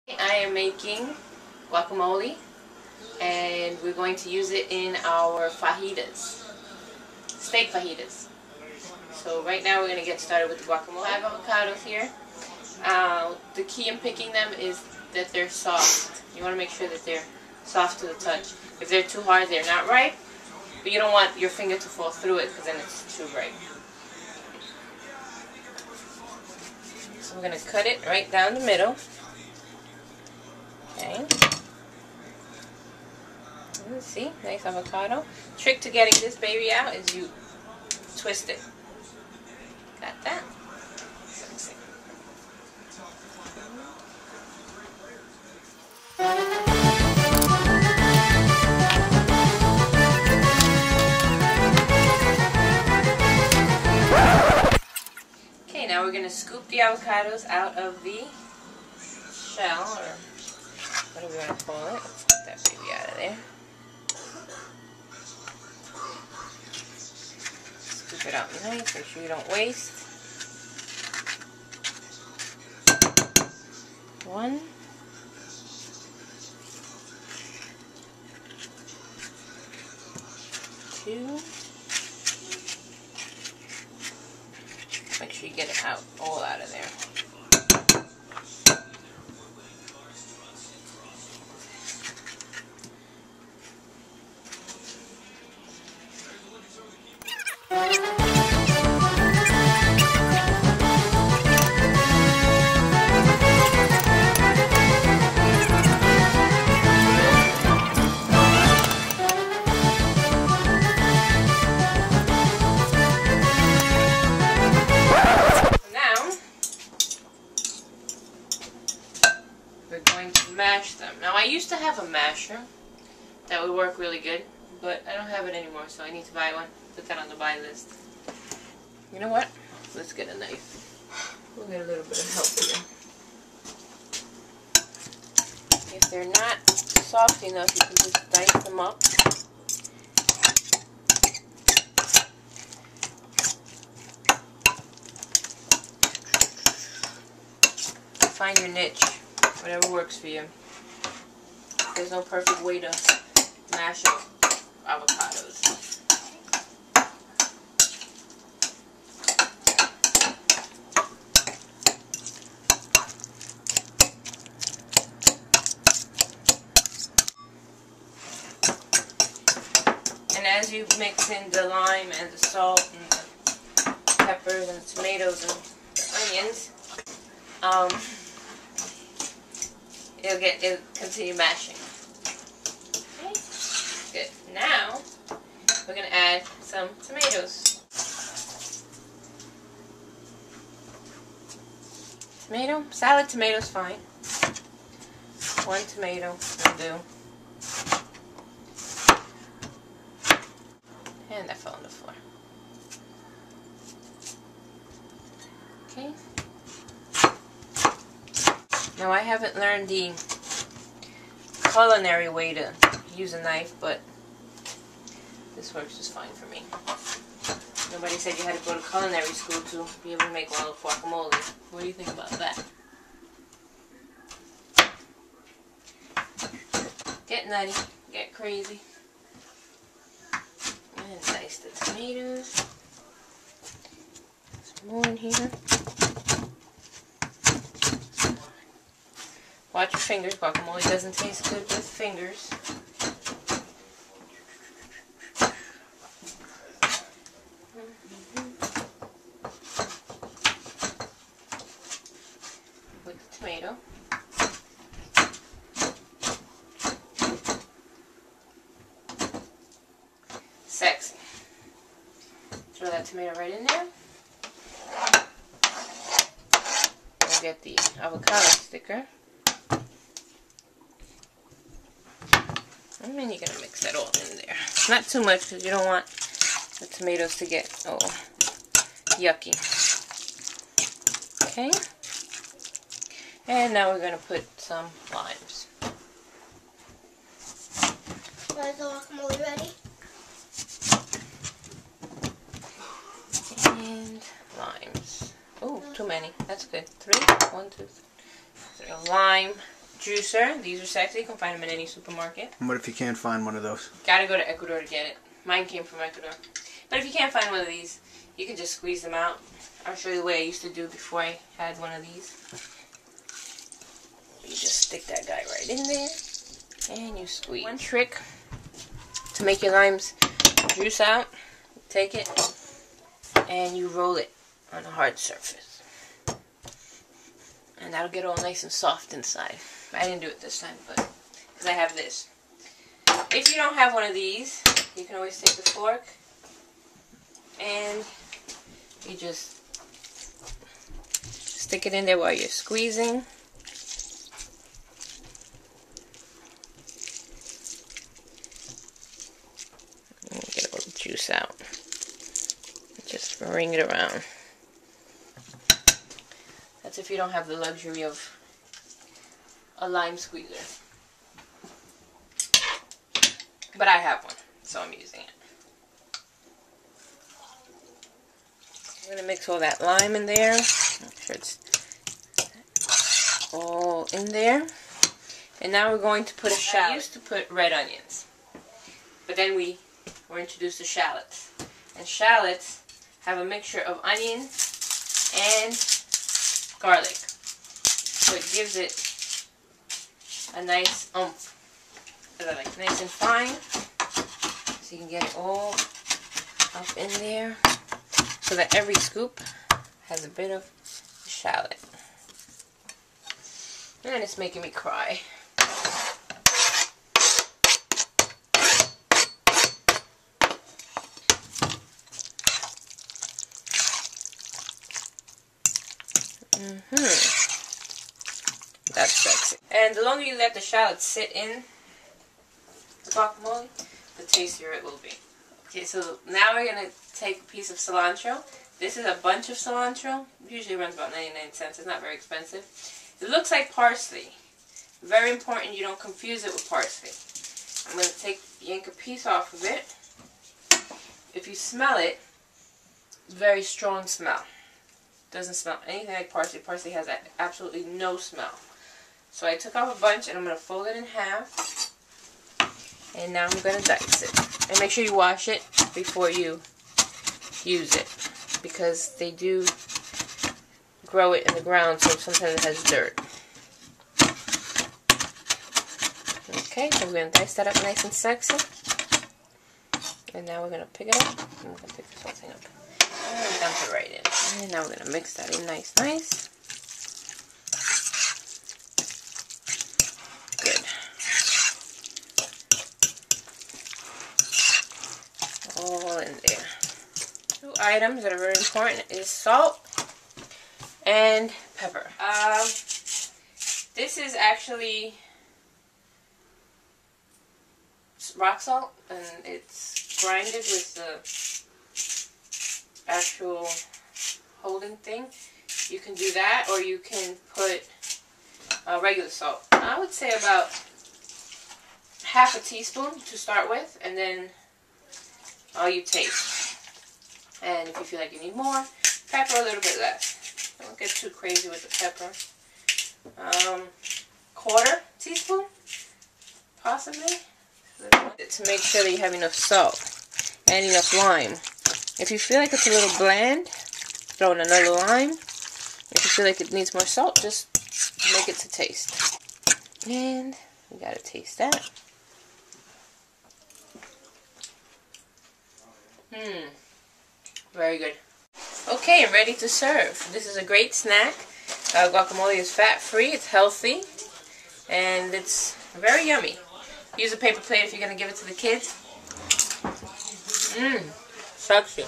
I am making guacamole and we're going to use it in our fajitas, steak fajitas. So right now we're going to get started with the guacamole. 5 avocados here. The key in picking them is that they're soft. You want to make sure that they're soft to the touch. If they're too hard, they're not ripe, but you don't want your finger to fall through it because then it's too ripe. So we're going to cut it right down the middle. Okay. See, nice avocado. Trick to getting this baby out is you twist it. Got that? Okay, now we're going to scoop the avocados out of the shell, or whatever you want to call it. Let's get that baby out of there. Scoop it out nice, make sure you don't waste. 1. 2. Make sure you get it out, all out of there. We're going to mash them. Now I used to have a masher that would work really good, but I don't have it anymore, so I need to buy one. Put that on the buy list. You know what? Let's get a knife. We'll get a little bit of help here. If they're not soft enough, you can just dice them up. Find your niche. Whatever works for you. There's no perfect way to mash avocados. And as you mix in the lime and the salt and the peppers and the tomatoes and the onions, it'll continue mashing. Okay, good. Now we're gonna add some tomatoes. Salad tomatoes, fine. 1 tomato will do. And that fell on the floor. Okay. Now I haven't learned the culinary way to use a knife, but this works just fine for me. Nobody said you had to go to culinary school to be able to make wild guacamole. What do you think about that? Get nutty, get crazy. And dice the tomatoes. Some more in here. Watch your fingers. Guacamole doesn't taste good with fingers. With the tomato. Sexy. Throw that tomato right in there. We'll get the avocado sticker. And then you're going to mix that all in there. Not too much because you don't want the tomatoes to get yucky. Okay. And now we're going to put some limes. Is the guacamole ready? And limes. Oh, too many. That's good. 3. 1, 2, 3. Lime juicer. These are sexy. You can find them in any supermarket. And what if you can't find one of those? Gotta go to Ecuador to get it. Mine came from Ecuador. But if you can't find one of these, you can just squeeze them out. I'll show you the way I used to do before I had one of these. You just stick that guy right in there, and you squeeze. One trick to make your limes juice out, take it, and you roll it on a hard surface. And that'll get all nice and soft inside. I didn't do it this time, but because I have this. If you don't have one of these, you can always take the fork and you just stick it in there while you're squeezing. And get all the juice out. Just wring it around. That's if you don't have the luxury of a lime squeezer. But I have one, so I'm using it. I'm going to mix all that lime in there. Make sure it's all in there. And now we're going to put a shallot. I used to put red onions. But then we were introduced to shallots. And shallots have a mixture of onion and garlic. So it gives it a nice oomph. Like nice and fine. So you can get it all up in there. So that every scoop has a bit of shallot. And it's making me cry. That's sexy. And the longer you let the shallot sit in the guacamole, the tastier it will be. Okay, so now we're going to take a piece of cilantro. This is a bunch of cilantro. It usually runs about 99 cents. It's not very expensive. It looks like parsley. Very important you don't confuse it with parsley. I'm going to yank a piece off of it. If you smell it, it's a very strong smell. It doesn't smell anything like parsley. Parsley has absolutely no smell. So I took off a bunch and I'm going to fold it in half. And now I'm going to dice it. And make sure you wash it before you use it. Because they do grow it in the ground, so sometimes it has dirt. Okay, so we're going to dice that up nice and sexy. And now we're going to pick it up. I'm going to pick this whole thing up. And dump it right in. And now we're going to mix that in nice. Good. All in there. Two items that are very important is salt and pepper. This is actually rock salt, and it's grinded with the actual holding thing. You can do that, or you can put regular salt. I would say about half a teaspoon to start with, and then all you taste. And if you feel like you need more, pepper a little bit less. Don't get too crazy with the pepper. Quarter teaspoon, possibly. To make sure that you have enough salt and enough lime. If you feel like it's a little bland, throw in another lime. If you feel like it needs more salt, just make it to taste. And we gotta taste that. Very good. Okay, I'm ready to serve. This is a great snack. Guacamole is fat-free, it's healthy, and it's very yummy. Use a paper plate if you're going to give it to the kids. Sexy.